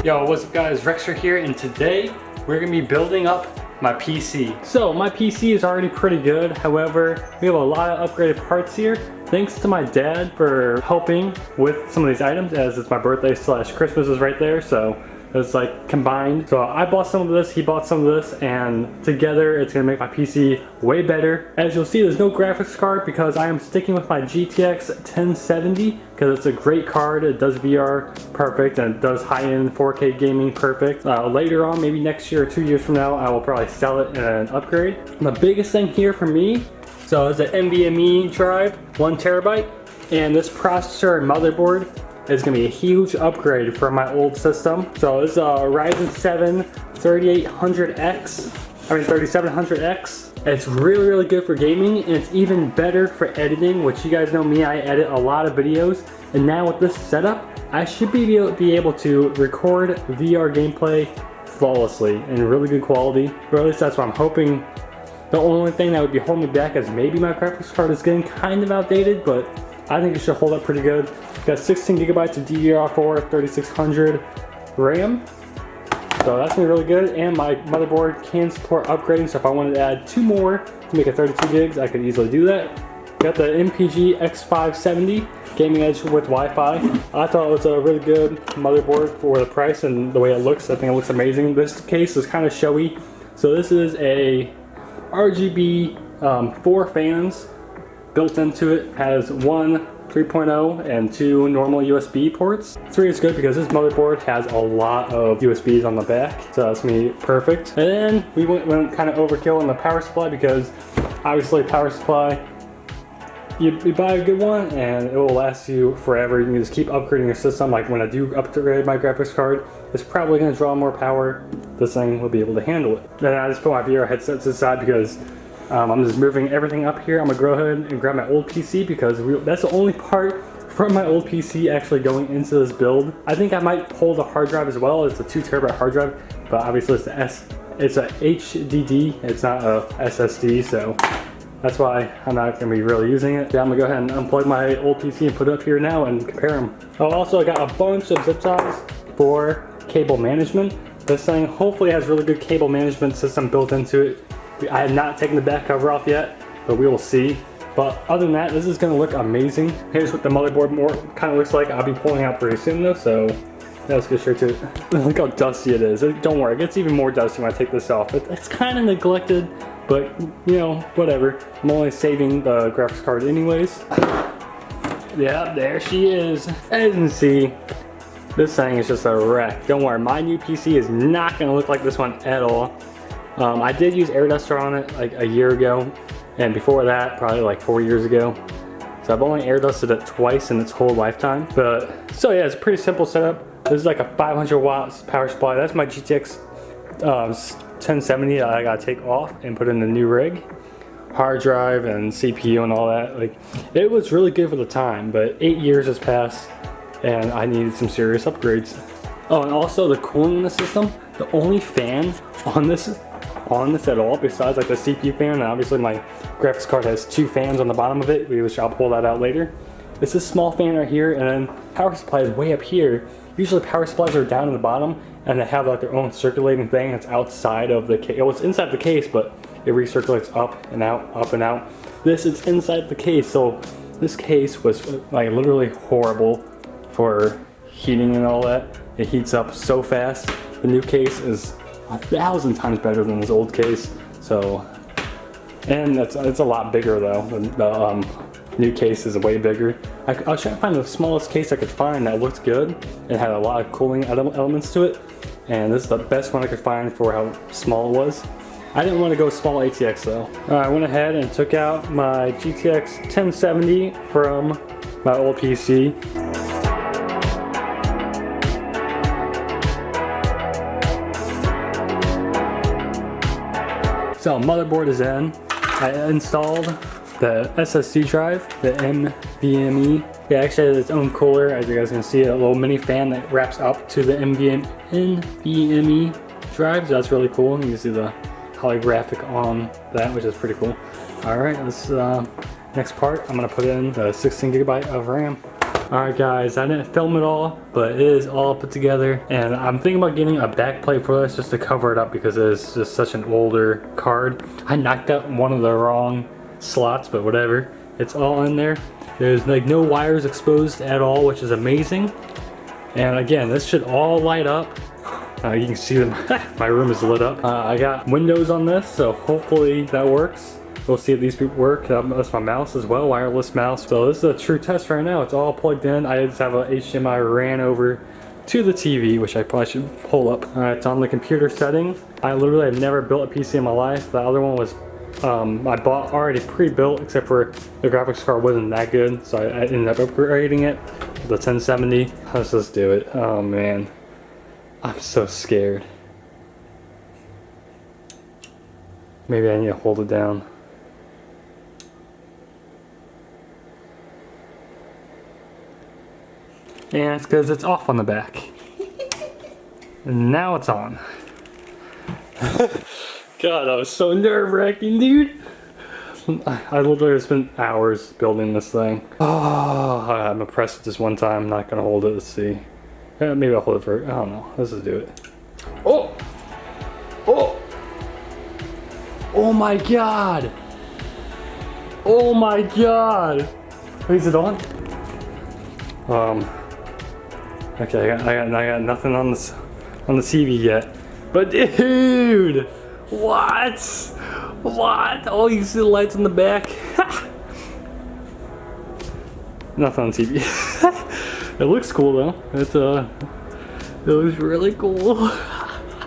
Yo, what's up guys, Rexer here, and today we're gonna be building up my PC. So my PC is already pretty good, however, we have a lot of upgraded parts here. Thanks to my dad for helping with some of these items, as it's my birthday / Christmas is right there, so it's like combined. So I bought some of this, he bought some of this, and together it's gonna make my PC way better. As you'll see, there's no graphics card because I am sticking with my GTX 1070 because it's a great card. It does VR perfect and it does high-end 4K gaming perfect. Later on, maybe next year or 2 years from now, I will probably sell it and upgrade. The biggest thing here for me, so it's an Nvme drive, 1 terabyte, and this processor and motherboard is going to be a huge upgrade from my old system. So it's a Ryzen 7 3700X. It's really good for gaming, and it's even better for editing, which you guys know me, I edit a lot of videos. And now with this setup, I should be able to record VR gameplay flawlessly in really good quality, or at least that's what I'm hoping. The only thing that would be holding me back is maybe my graphics card is getting kind of outdated, but I think it should hold up pretty good. Got 16 gigabytes of DRR4-3600 Ram. So that's gonna be really good. And my motherboard can support upgrading, so if I wanted to add 2 more to make it 32 gigs, I could easily do that. Got the MPG X570 Gaming Edge with Wi-Fi. I thought it was a really good motherboard for the price and the way it looks. I think it looks amazing. This case is kind of showy. So this is a RGB 4 fans built into it. Has 1 3.0 and 2 normal USB ports. 3 is good because this motherboard has a lot of USBs on the back, so that's gonna be perfect. And then we went kind of overkill on the power supply because obviously power supply, you buy a good one and it will last you forever. You can just keep upgrading your system. Like when I do upgrade my graphics card, it's probably going to draw more power. This thing will be able to handle it. Then I just put my VR headsets aside because I'm just moving everything up here. I'm gonna go ahead and grab my old PC because that's the only part from my old PC actually going into this build. I think I might pull the hard drive as well. It's a 2 terabyte hard drive, but obviously it's a HDD. It's not a SSD, so that's why I'm not gonna be really using it. Yeah, I'm gonna go ahead and unplug my old PC and put it up here now and compare them. Oh, also I got a bunch of zip ties for cable management. This thing hopefully has really good cable management system built into it. I have not taken the back cover off yet, but we will see. But other than that, this is gonna look amazing. Here's what the motherboard kind of looks like. I'll be pulling out pretty soon though, so let's get straight to it. Look how dusty it is. Don't worry, it gets even more dusty when I take this off. It's kind of neglected, but you know, whatever. I'm only saving the graphics card anyways. Yeah, there she is. As you can see, this thing is just a wreck. Don't worry, my new PC is not gonna look like this one at all. I did use air duster on it like a year ago, and before that probably like 4 years ago. So I've only air dusted it twice in its whole lifetime. But so yeah, it's a pretty simple setup. This is like a 500 watts power supply. That's my GTX 1070 that I gotta take off and put in the new rig. Hard drive and CPU and all that. Like, it was really good for the time, but 8 years has passed and I needed some serious upgrades. Oh, and also the cooling in the system, the only fan on this at all besides like the CPU fan, and obviously my graphics card has 2 fans on the bottom of it, which I'll pull that out later. It's this small fan right here, and then power supply is way up here. Usually power supplies are down in the bottom and they have like their own circulating thing that's outside of the case. Well, it's inside the case, but it recirculates up and out, up and out. This is inside the case, so this case was like literally horrible for heating and all that. It heats up so fast. The new case is 1,000 times better than this old case. So, and it's a lot bigger though. The new case is way bigger. I was trying to find the smallest case I could find that looked good and had a lot of cooling elements to it. And this is the best one I could find for how small it was. I didn't want to go small ATX though. I went ahead and took out my GTX 1070 from my old PC. So motherboard is in. I installed the SSD drive, the Nvme. It actually has its own cooler, as you guys can see, a little mini fan that wraps up to the Nvme drive. So that's really cool. You can see the holographic on that, which is pretty cool. All right, this next part, I'm gonna put in the 16 gigabyte of RAM. Alright guys, I didn't film it all, but it is all put together. And I'm thinking about getting a back plate for this just to cover it up because it is just such an older card. I knocked out one of the wrong slots, but whatever. It's all in there. There's like no wires exposed at all, which is amazing. And again, this should all light up. You can see them. My room is lit up. I got windows on this, so hopefully that works. We'll see if these work. That's my mouse as well, wireless mouse. So this is a true test right now. It's all plugged in. I just have a HDMI ran over to the TV, which I probably should pull up. It's on the computer setting. I literally have never built a PC in my life. The other one was I bought already pre-built, except for the graphics card wasn't that good, so I ended up upgrading it. The 1070. Let's just do it. Oh man, I'm so scared. Maybe I need to hold it down. And it's because it's off on the back. And now it's on. God, that was so nerve-wracking, dude. I literally spent hours building this thing. Oh, I'm impressed with this one time. I'm not gonna hold it. Let's see. Yeah, maybe I'll hold it for, I don't know. Let's just do it. Oh! Oh! Oh my god! Oh my god! Is it on? Okay, I got nothing on this on the TV yet. But dude, what? What? Oh, you see the lights in the back? Nothing on TV. It looks cool though. It looks really cool.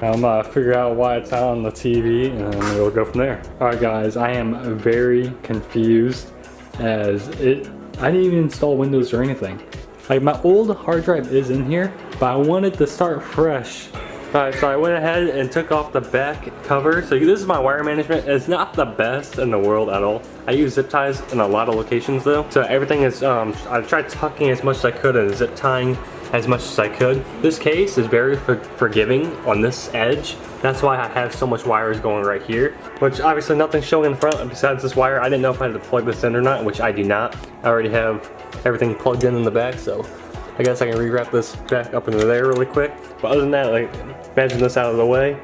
I'm gonna figure out why it's out on the TV and we'll go from there. Alright guys, I am very confused as I didn't even install Windows or anything. Like my old hard drive is in here, but I wanted to start fresh. Alright, so I went ahead and took off the back cover. So this is my wire management. It's not the best in the world at all. I use zip ties in a lot of locations though. So everything is, I tried tucking as much as I could and zip tying as much as I could. This case is very forgiving on this edge. That's why I have so much wires going right here, which obviously nothing's showing in the front besides this wire. I didn't know if I had to plug this in or not, which I do not. I already have everything plugged in the back, so I guess I can rewrap this back up into there really quick. But other than that, like, imagine this out of the way.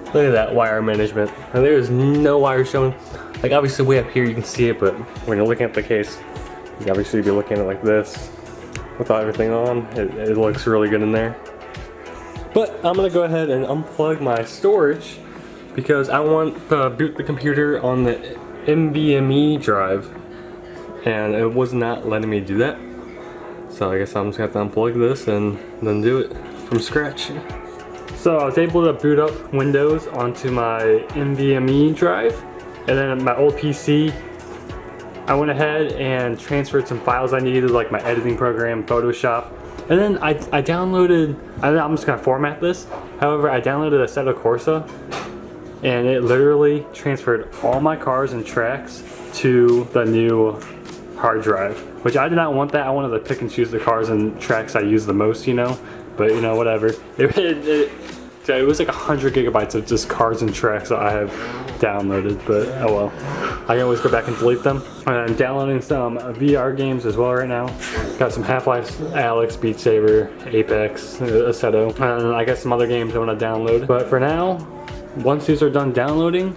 Look at that wire management. And there's no wire showing. Like obviously way up here you can see it, but when you're looking at the case, you obviously be looking at it like this. Without everything on, it looks really good in there. But I'm gonna go ahead and unplug my storage because I want to boot the computer on the Nvme drive. And it was not letting me do that. So I guess I'm just gonna have to unplug this and then do it from scratch. So I was able to boot up Windows onto my Nvme drive. And then my old PC, I went ahead and transferred some files I needed, like my editing program, Photoshop. And then I downloaded, I'm just gonna format this. However, I downloaded Assetto Corsa and it literally transferred all my cars and tracks to the new hard drive, which I did not want that. I wanted to pick and choose the cars and tracks I use the most, you know, but you know, whatever. It was like 100 gigabytes of just cars and tracks that I have downloaded, but oh well. I can always go back and delete them. And I'm downloading some VR games as well right now. Got some Half-Life Alyx, Beat Saber, Apex, Assetto, and I got some other games I want to download. But for now, once these are done downloading,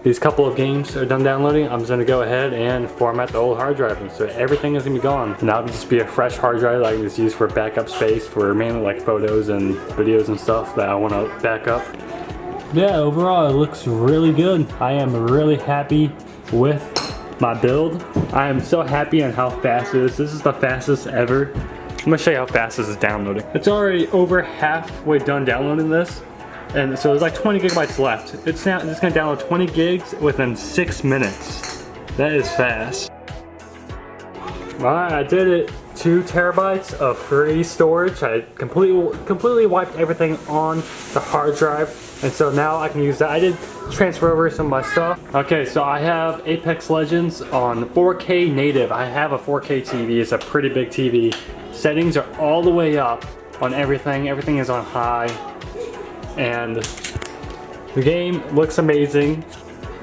these couple of games are done downloading, I'm just gonna go ahead and format the old hard drive. And so everything is gonna be gone. And that'll just be a fresh hard drive that I can just use for backup space for mainly like photos and videos and stuff that I wanna back up. Yeah, overall it looks really good. I am really happy with my build. I am so happy on how fast it is. This is the fastest ever. I'm gonna show you how fast this is downloading. It's already over halfway done downloading this. And so there's like 20 gigabytes left. It's gonna download 20 gigs within 6 minutes. That is fast. Alright, I did it. 2 terabytes of free storage. I completely wiped everything on the hard drive. And so now I can use that. I did transfer over some of my stuff. Okay, so I have Apex Legends on 4K native. I have a 4K TV. It's a pretty big TV. Settings are all the way up on everything. Everything is on high. And the game looks amazing.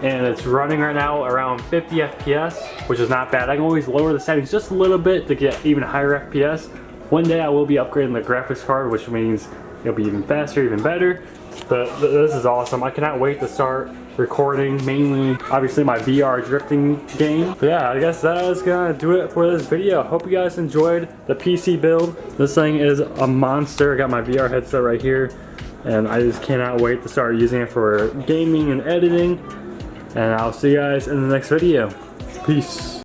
And it's running right now around 50 FPS, which is not bad. I can always lower the settings just a little bit to get even higher FPS. One day I will be upgrading the graphics card, which means it'll be even faster, even better. But this is awesome. I cannot wait to start recording, mainly obviously my VR drifting game. But yeah, I guess that is gonna do it for this video. Hope you guys enjoyed the PC build. This thing is a monster. I got my VR headset right here, and I just cannot wait to start using it for gaming and editing. And I'll see you guys in the next video. Peace.